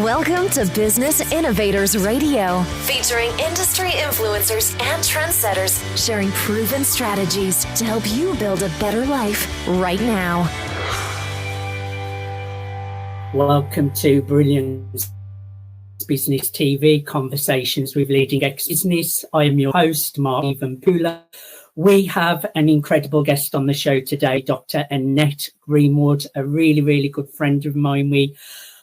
Welcome to Business Innovators Radio, featuring industry influencers and trendsetters sharing proven strategies to help you build a better life right now. Welcome to Brilliance Business TV, Conversations with Leading Ex-Business. I am your host, Mark Pula. We have an incredible guest on the show today, Dr. Annette Greenwood, a really, really good friend of mine. We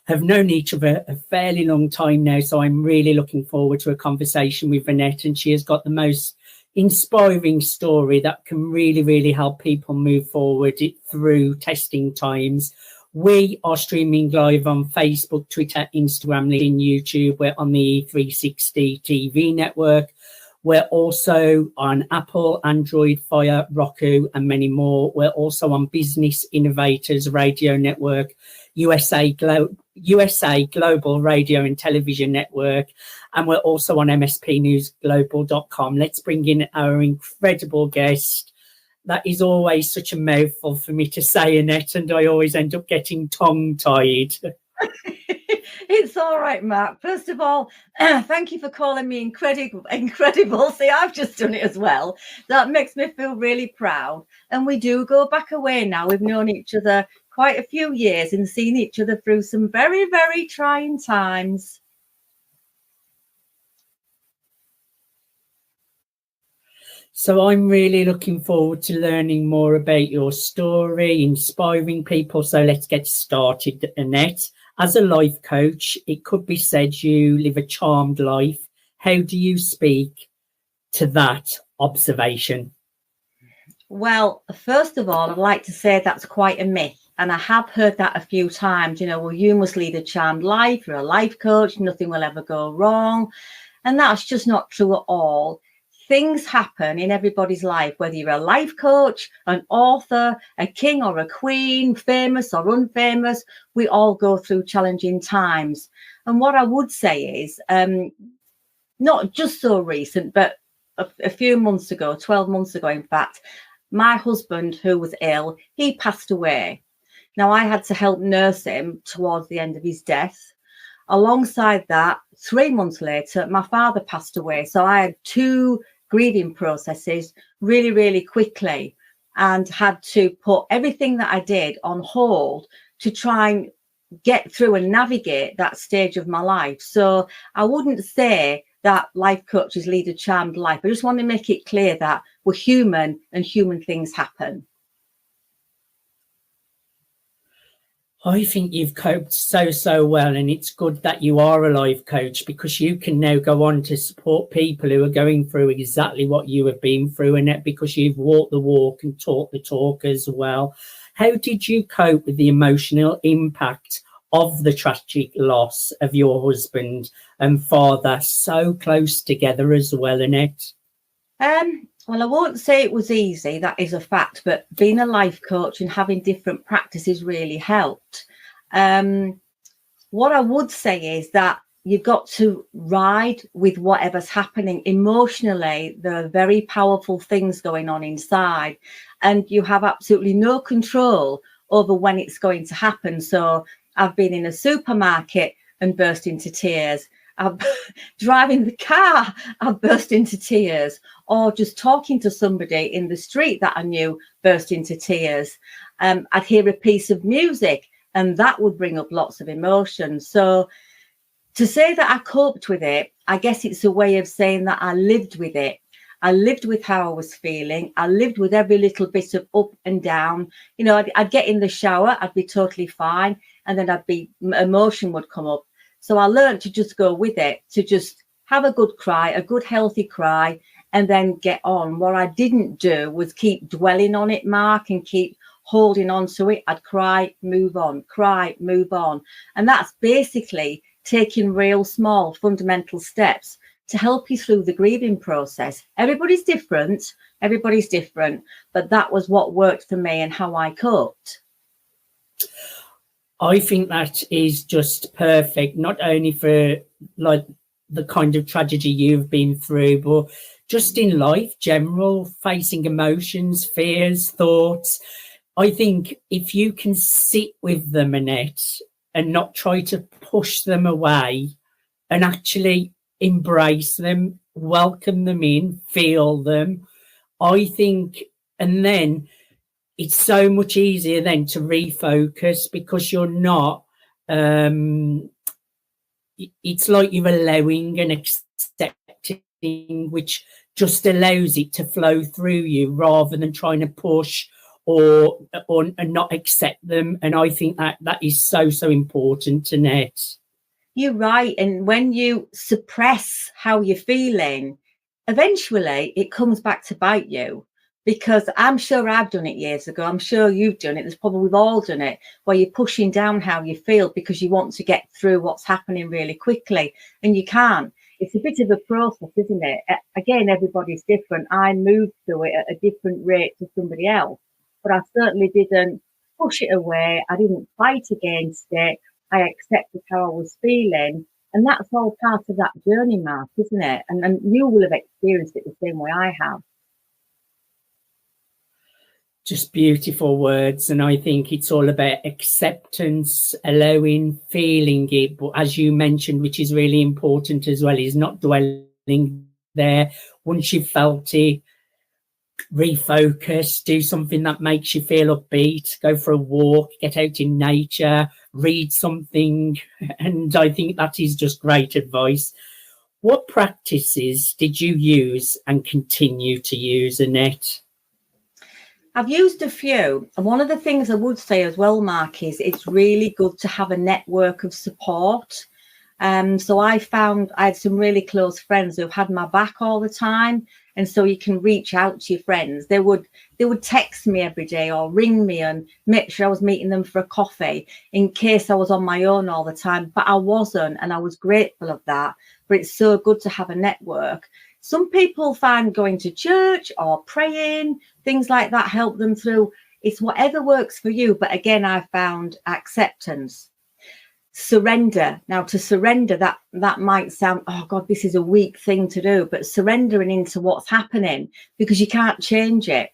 have known each other a fairly long time now, so I'm really looking forward to a conversation with Annette, and she has got the most inspiring story that can really, really help people move forward through testing times. We are streaming live on Facebook, Twitter, Instagram, LinkedIn, YouTube. We're on the E360 TV network. We're also on Apple, Android, Fire, Roku, and many more. We're also on Business Innovators Radio Network, USA Global Radio and Television Network, and we're also on mspnewsglobal.com. Let's bring in our incredible guest. That is always such a mouthful for me to say, Annette, and I always end up getting tongue-tied. It's all right, Mark. First of all, thank you for calling me incredible. See, I've just done it as well. That makes me feel really proud. And we do go back away now. We've known each other quite a few years and seen each other through some very, very trying times. So I'm really looking forward to learning more about your story, inspiring people. So let's get started, Annette. As a life coach, it could be said you live a charmed life. How do you speak to that observation? Well, first of all, I'd like to say that's quite a myth. And I have heard that a few times, well, you must lead a charmed life. You're a life coach. Nothing will ever go wrong. And that's just not true at all. Things happen in everybody's life, whether you're a life coach, an author, a king or a queen, famous or unfamous. We all go through challenging times. And what I would say is, not just so recent, but a few months ago, 12 months ago, in fact, my husband, who was ill, he passed away. Now, I had to help nurse him towards the end of his death. Alongside that, 3 months later, my father passed away. So I had two grieving processes really, really quickly, and had to put everything that I did on hold to try and get through and navigate that stage of my life. So I wouldn't say that life coaches lead a charmed life. I just want to make it clear that we're human and human things happen. I think you've coped so well, and it's good that you are a life coach, because you can now go on to support people who are going through exactly what you have been through, and because you've walked the walk and talked the talk as well. How did you cope with the emotional impact of the tragic loss of your husband and father, so close together as well, Annette? Well, I won't say it was easy, that is a fact, but being a life coach and having different practices really helped. What I would say is that you've got to ride with whatever's happening emotionally. There are very powerful things going on inside, and you have absolutely no control over when it's going to happen. So I've been in a supermarket and burst into tears. I'm driving the car, I burst into tears, or just talking to somebody in the street that I knew, burst into tears. I'd hear a piece of music and that would bring up lots of emotion. So to say that I coped with it, I guess it's a way of saying that I lived with it. I lived with how I was feeling. I lived with every little bit of up and down. I'd get in the shower, I'd be totally fine, and then emotion would come up. So I learned to just go with it, to just have a good cry, a good healthy cry, and then get on. What I didn't do was keep dwelling on it, Mark, and keep holding on to it. I'd cry, move on, cry, move on. And that's basically taking real small fundamental steps to help you through the grieving process. Everybody's different, but that was what worked for me and how I coped. I think that is just perfect, not only for like the kind of tragedy you've been through, but just in life, general, facing emotions, fears, thoughts. I think if you can sit with them, Annette, and not try to push them away, and actually embrace them, welcome them in, feel them. I think, and then it's so much easier then to refocus, because you're not, it's like you're allowing and accepting, which just allows it to flow through you rather than trying to push or and not accept them. And I think that is so important, Annette. You're right. And when you suppress how you're feeling, eventually it comes back to bite you. Because I'm sure I've done it years ago. I'm sure you've done it. There's probably we've all done it, where you're pushing down how you feel because you want to get through what's happening really quickly, and you can't. It's a bit of a process, isn't it? Again, everybody's different. I moved through it at a different rate to somebody else, but I certainly didn't push it away. I didn't fight against it. I accepted how I was feeling. And that's all part of that journey, Mark, isn't it? And you will have experienced it the same way I have. Just beautiful words. And I think it's all about acceptance, allowing, feeling it. But as you mentioned, which is really important as well, is not dwelling there. Once you've felt it, refocus, do something that makes you feel upbeat, go for a walk, get out in nature, read something. And I think that is just great advice. What practices did you use and continue to use, Annette? I've used a few. And one of the things I would say as well, Mark, is it's really good to have a network of support. So I found I had some really close friends who've had my back all the time. And so you can reach out to your friends. They would text me every day or ring me and make sure I was meeting them for a coffee in case I was on my own all the time. But I wasn't, and I was grateful of that. But it's so good to have a network. Some people find going to church or praying, things like that, help them through. It's whatever works for you. But again, I found acceptance. Surrender. Now, to surrender, that might sound, oh God, this is a weak thing to do, but surrendering into what's happening, because you can't change it.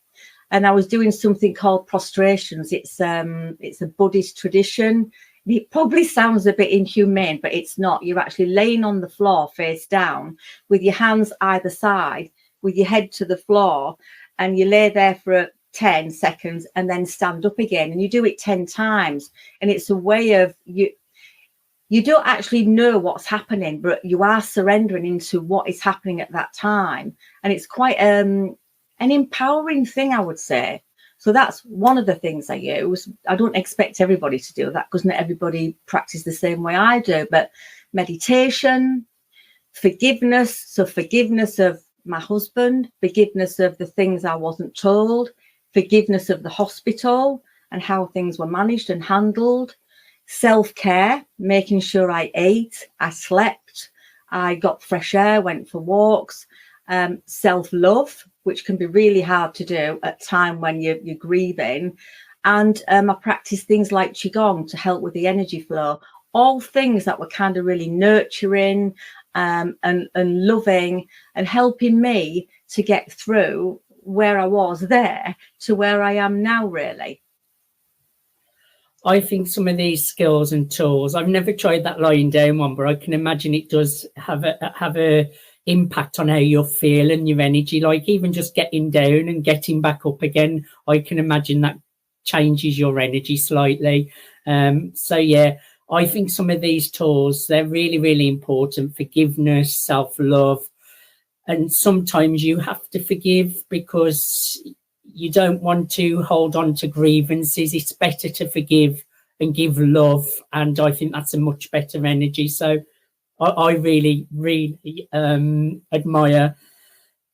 And I was doing something called prostrations. It's a Buddhist tradition. It probably sounds a bit inhumane, but it's not. You're actually laying on the floor face down with your hands either side, with your head to the floor, and you lay there for 10 seconds and then stand up again. And you do it 10 times. And it's a way of you don't actually know what's happening, but you are surrendering into what is happening at that time. And it's quite an empowering thing, I would say. So that's one of the things I use. I don't expect everybody to do that because not everybody practices the same way I do. But meditation, forgiveness. So forgiveness of my husband, forgiveness of the things I wasn't told, forgiveness of the hospital and how things were managed and handled. Self-care, making sure I ate, I slept, I got fresh air, went for walks. Self-love, which can be really hard to do at time when you're grieving. And I practice things like Qigong to help with the energy flow. All things that were kind of really nurturing and loving and helping me to get through where I was there to where I am now, really. I think some of these skills and tools, I've never tried that lying down one, but I can imagine it does have a impact on how you feel and your energy. Like even just getting down and getting back up again, I can imagine that changes your energy slightly. So yeah, I think some of these tools, they're really, really important. Forgiveness, self-love. And sometimes you have to forgive because you don't want to hold on to grievances. It's better to forgive and give love. And I think that's a much better energy. So I really, really admire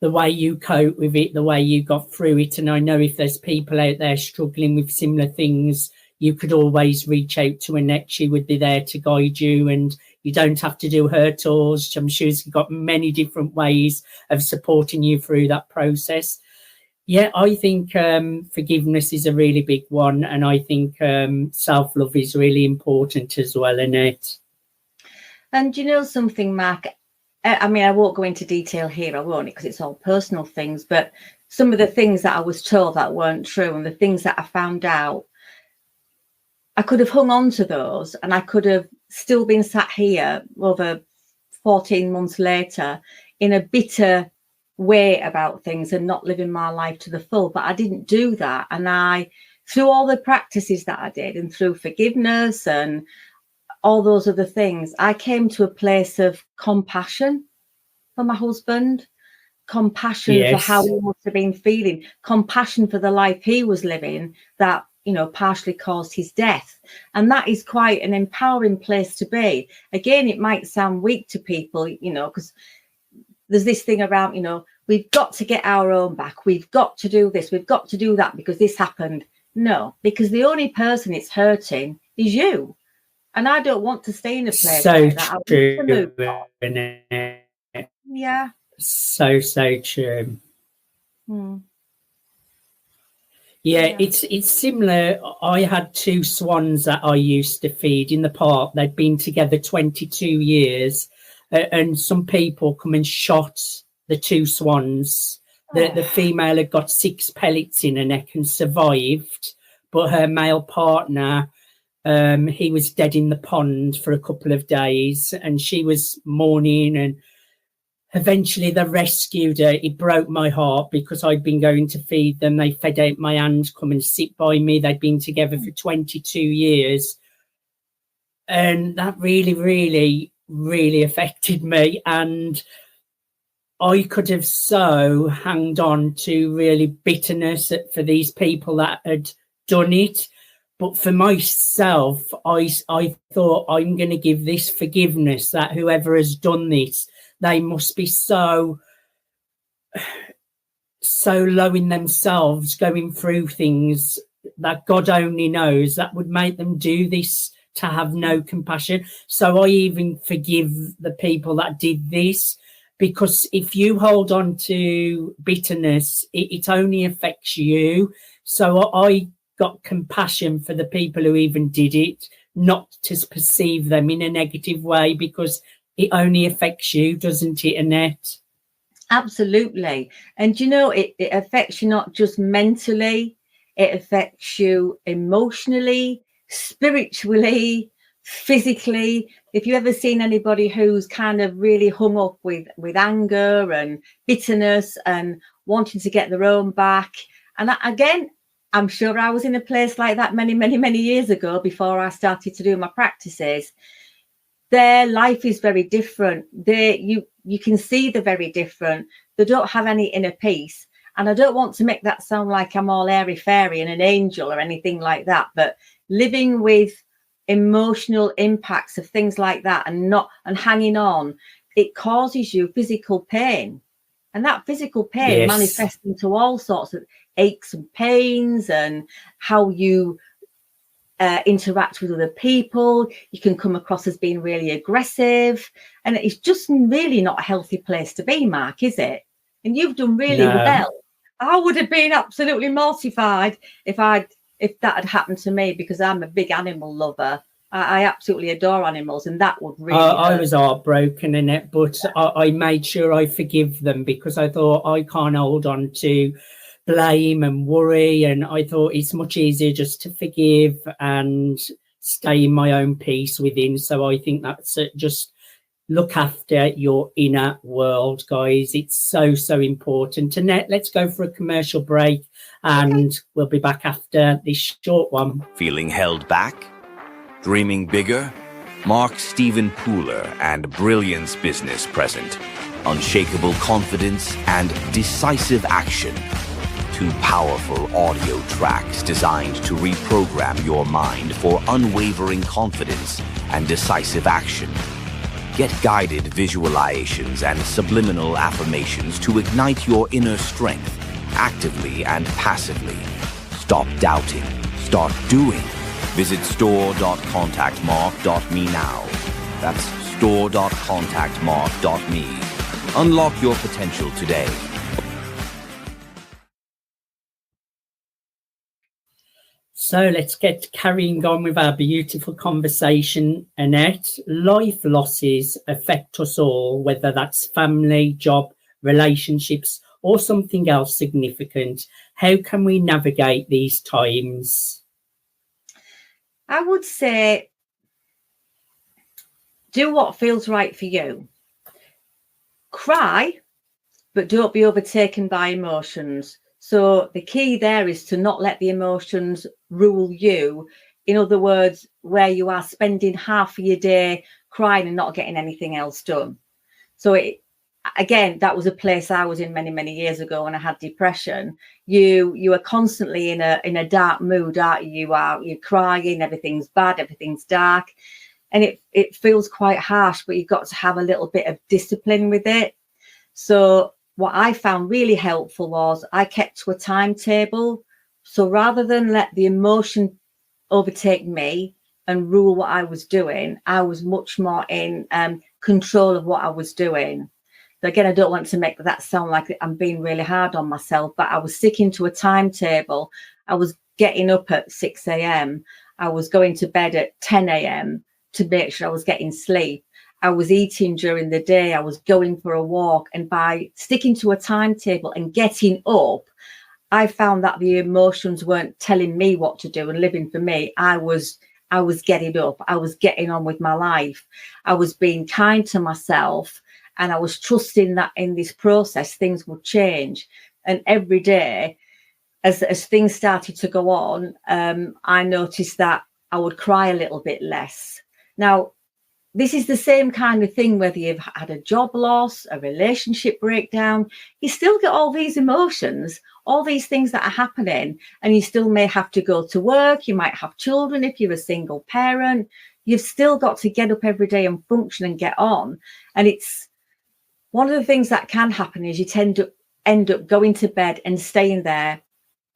the way you cope with it, the way you got through it. And I know if there's people out there struggling with similar things, you could always reach out to Annette. She would be there to guide you, and you don't have to do her tours. I'm sure she's got many different ways of supporting you through that process. Yeah, I think forgiveness is a really big one. And I think self-love is really important as well, Annette. And you know something, Mark? I mean, I won't go into detail here, I won't, because it's all personal things. But some of the things that I was told that weren't true and the things that I found out, I could have hung on to those, and I could have still been sat here over 14 months later in a bitter way about things and not living my life to the full. But I didn't do that. And through all the practices that I did, and through forgiveness and all those other things, I came to a place of compassion for my husband, compassion for how he must have been feeling, compassion for the life he was living that, partially caused his death. And that is quite an empowering place to be. Again, it might sound weak to people, because there's this thing around, we've got to get our own back. We've got to do this. We've got to do that because this happened. No, because the only person it's hurting is you. And I don't want to stay in a place like that. I want to move on. Yeah. So true. Yeah, it's similar. I had two swans that I used to feed in the park. They'd been together 22 years, and some people come and shot the two swans. The female had got 6 pellets in her neck and survived, but her male partner, he was dead in the pond for a couple of days, and she was mourning, and eventually they rescued her. It broke my heart because I'd been going to feed them. They fed out my hand, come and sit by me. They'd been together for 22 years. And that really, really, really affected me. And I could have so hanged on to really bitterness for these people that had done it. But for myself, I thought, I'm going to give this forgiveness, that whoever has done this, they must be so low in themselves, going through things that God only knows, that would make them do this, to have no compassion. So I even forgive the people that did this, because if you hold on to bitterness, it only affects you. So I got compassion for the people who even did it, not to perceive them in a negative way, because it only affects you, doesn't it, Annette? Absolutely. And it affects you not just mentally, it affects you emotionally, spiritually, physically. If you ever seen anybody who's kind of really hung up with anger and bitterness and wanting to get their own back, and again, I'm sure I was in a place like that many, many, many years ago before I started to do my practices. Their life is very different. You can see they're very different. They don't have any inner peace. And I don't want to make that sound like I'm all airy-fairy and an angel or anything like that. But living with emotional impacts of things like that and hanging on, it causes you physical pain. And that physical pain manifests into all sorts of aches and pains, and how you interact with other people. You can come across as being really aggressive, and it's just really not a healthy place to be, Mark, is it? And you've done really well. I would have been absolutely mortified if that had happened to me, because I'm a big animal lover. I absolutely adore animals, and that would really I was heartbroken in it, but I made sure I forgive them, because I thought I can't hold on to blame and worry, and I thought it's much easier just to forgive and stay in my own peace within. So I think that's just look after your inner world, guys. It's so important. Annette, let's go for a commercial break, and we'll be back after this short one. Feeling held back? Dreaming bigger? Mark Stephen Pooler and Brilliance Business present Unshakable Confidence and Decisive Action. 2 powerful audio tracks designed to reprogram your mind for unwavering confidence and decisive action. Get guided visualizations and subliminal affirmations to ignite your inner strength, actively and passively. Stop doubting. Start doing. Visit store.contactmark.me now. That's store.contactmark.me. Unlock your potential today. So let's get carrying on with our beautiful conversation, Annette. Life losses affect us all, whether that's family, job, relationships, or something else significant. How can we navigate these times? I would say do what feels right for you. Cry, but don't be overtaken by emotions. So the key there is to not let the emotions rule you. In other words, where you are spending half of your day crying and not getting anything else done. So again, that was a place I was in many, many years ago when I had depression. You are constantly in a dark mood, aren't you? You're crying, everything's bad, everything's dark. And it feels quite harsh, but you've got to have a little bit of discipline with it. So what I found really helpful was I kept to a timetable. So rather than let the emotion overtake me and rule what I was doing, I was much more in control of what I was doing. So again, I don't want to make that sound like I'm being really hard on myself, but I was sticking to a timetable. I was getting up at 6 a.m. I was going to bed at 10 a.m. to make sure I was getting sleep. I was eating during the day. I was going for a walk. And by sticking to a timetable and getting up, I found that the emotions weren't telling me what to do and living for me. I was getting up. I was getting on with my life. I was being kind to myself. And I was trusting that in this process, things would change. And every day, as things started to go on, I noticed that I would cry a little bit less. Now, this is the same kind of thing, whether you've had a job loss, a relationship breakdown, you still get all these emotions, all these things that are happening, and you still may have to go to work. You might have children if you're a single parent. You've still got to get up every day and function and get on. And it's one of the things that can happen is you tend to end up going to bed and staying there,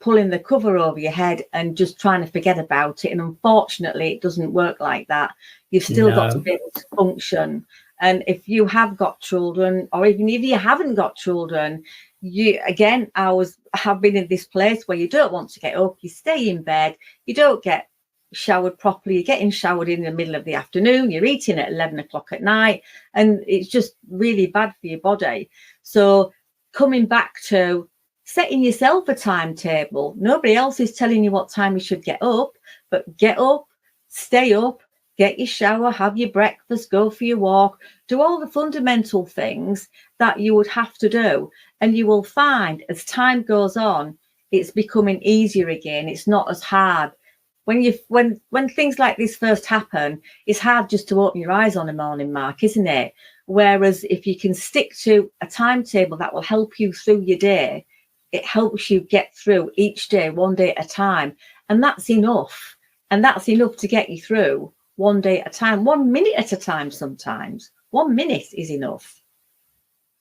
pulling the cover over your head and just trying to forget about it. And unfortunately, it doesn't work like that. You've still got to be able to function. And if you have got children, or even if you haven't got children, have been in this place where you don't want to get up, you stay in bed, you don't get showered properly, you're getting showered in the middle of the afternoon, you're eating at 11 o'clock at night, and it's just really bad for your body. So coming back to setting yourself a timetable. Nobody else is telling you what time you should get up, but get up, stay up, get your shower, have your breakfast, go for your walk, do all the fundamental things that you would have to do. And you will find as time goes on, it's becoming easier again. It's not as hard. When things like this first happen, it's hard just to open your eyes on a morning, Mark, isn't it? Whereas if you can stick to a timetable that will help you through your day, it helps you get through each day, one day at a time. And that's enough. And that's enough to get you through one day at a time, 1 minute at a time sometimes. 1 minute is enough.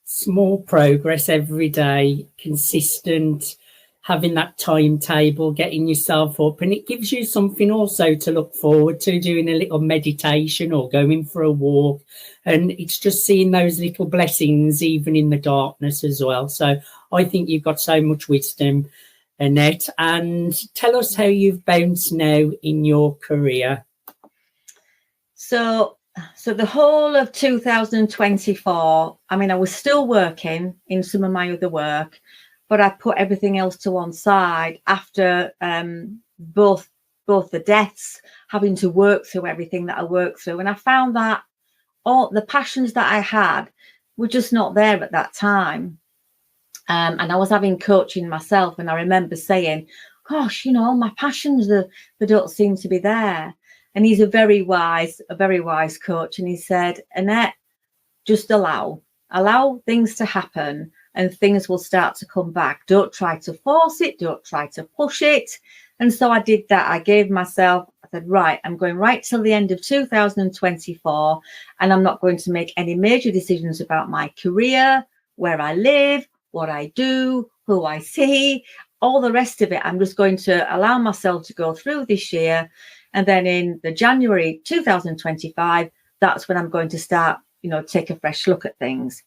Small progress every day, consistent, having that timetable, getting yourself up. And it gives you something also to look forward to, doing a little meditation or going for a walk. And it's just seeing those little blessings, even in the darkness as well. So I think you've got so much wisdom, Annette. And tell us how you've bounced now in your career. So the whole of 2024, I mean, I was still working in some of my other work, but I put everything else to one side after both the deaths, having to work through everything that I worked through. And I found that all the passions that I had were just not there at that time. And I was having coaching myself, and I remember saying, gosh, my passions, they don't seem to be there. And he's a very wise coach. And he said, Annette, just allow things to happen and things will start to come back. Don't try to force it. Don't try to push it. And so I did that. I said, right, I'm going right till the end of 2024, and I'm not going to make any major decisions about my career, where I live, what I do, who I see, all the rest of it. I'm just going to allow myself to go through this year. And then in the January 2025, that's when I'm going to start, take a fresh look at things.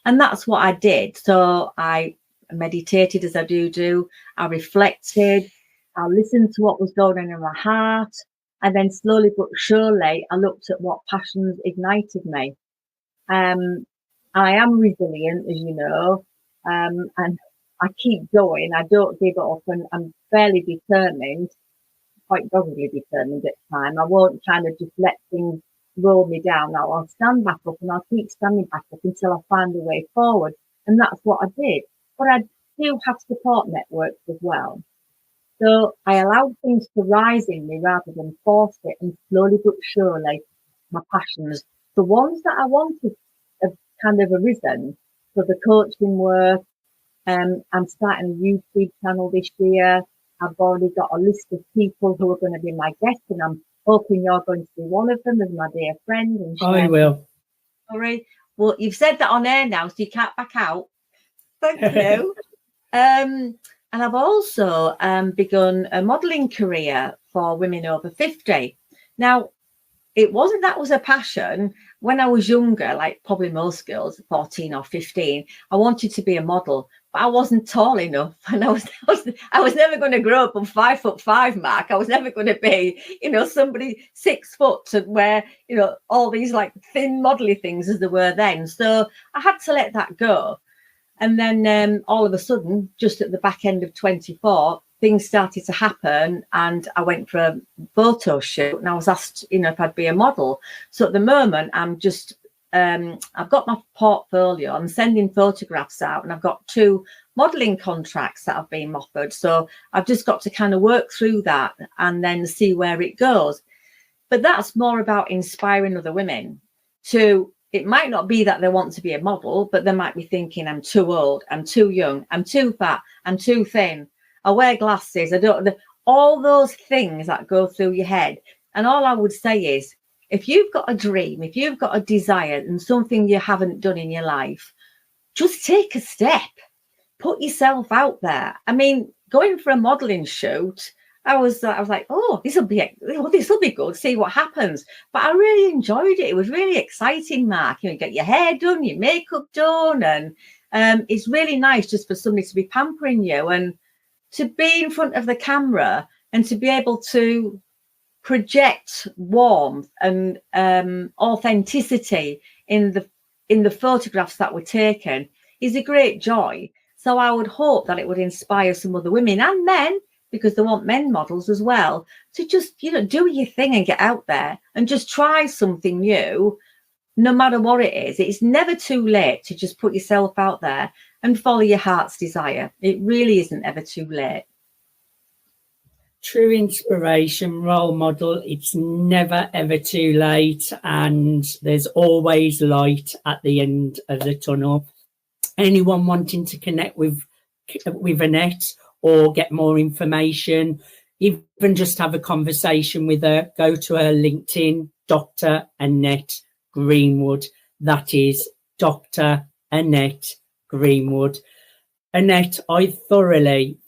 And that's what I did. So I meditated, as I do. I reflected. I listened to what was going on in my heart. And then slowly but surely, I looked at what passions ignited me. I am resilient, as you know, and I keep going. I don't give up, and I'm fairly determined. quite doggedly determined at the time. I won't kind of just let things roll me down. Now I'll stand back up and I'll keep standing back up until I find a way forward. And that's what I did. But I do have support networks as well. So I allowed things to rise in me rather than force it, and slowly but surely my passions, the ones that I wanted, have kind of arisen. So the coaching work, I'm starting a YouTube channel this year. I've already got a list of people who are going to be my guests, and I'm hoping you're going to be one of them as my dear friend. And I will. Sorry. Well, you've said that on air now, so you can't back out. Thank you. And I've also begun a modelling career for women over 50. Now, it wasn't that was a passion. When I was younger, like probably most girls, 14 or 15, I wanted to be a model, but I wasn't tall enough. And I was never going to grow up on 5'5" mark. I was never going to be, somebody 6 foot to wear, all these like thin modelly things as there were then. So I had to let that go. And then all of a sudden, just at the back end of 24, things started to happen, and I went for a photo shoot, and I was asked, if I'd be a model. So at the moment, I'm just, I've got my portfolio, I'm sending photographs out, and I've got 2 modelling contracts that have been offered. So I've just got to kind of work through that and then see where it goes. But that's more about inspiring other women to, it might not be that they want to be a model, but they might be thinking, I'm too old, I'm too young, I'm too fat, I'm too thin, I wear glasses, all those things that go through your head. And all I would say is, if you've got a dream, if you've got a desire and something you haven't done in your life, just take a step, put yourself out there. I mean, going for a modelling shoot, I was like, oh, this will be good. See what happens. But I really enjoyed it. It was really exciting, Mark. You get your hair done, your makeup done, and it's really nice just for somebody to be pampering you and to be in front of the camera and to be able to project warmth and authenticity in the photographs that were taken is a great joy. So I would hope that it would inspire some other women and men, because they want men models as well, to just, do your thing and get out there and just try something new, no matter what it is. It's never too late to just put yourself out there and follow your heart's desire. It really isn't ever too late. True inspiration, role model. It's never, ever too late. And there's always light at the end of the tunnel. Anyone wanting to connect with Annette or get more information, even just have a conversation with her, go to her LinkedIn, Dr. Annette Greenwood. That is Dr. Annette Greenwood. Annette, I thoroughly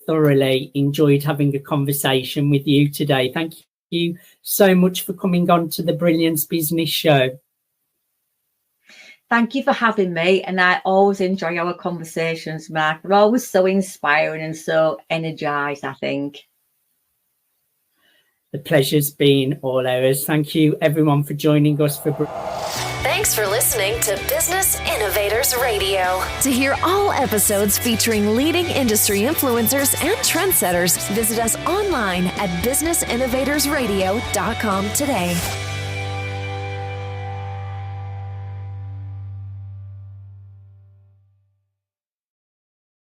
enjoyed having a conversation with you today. Thank you so much for coming on to the Brilliance Business Show. Thank you for having me, and I always enjoy our conversations, Mark. They're always so inspiring and so energised, I think. The pleasure's been all ours. Thank you, everyone, for joining us for... Thanks for listening to Business Innovators Radio. To hear all episodes featuring leading industry influencers and trendsetters, visit us online at businessinnovatorsradio.com today.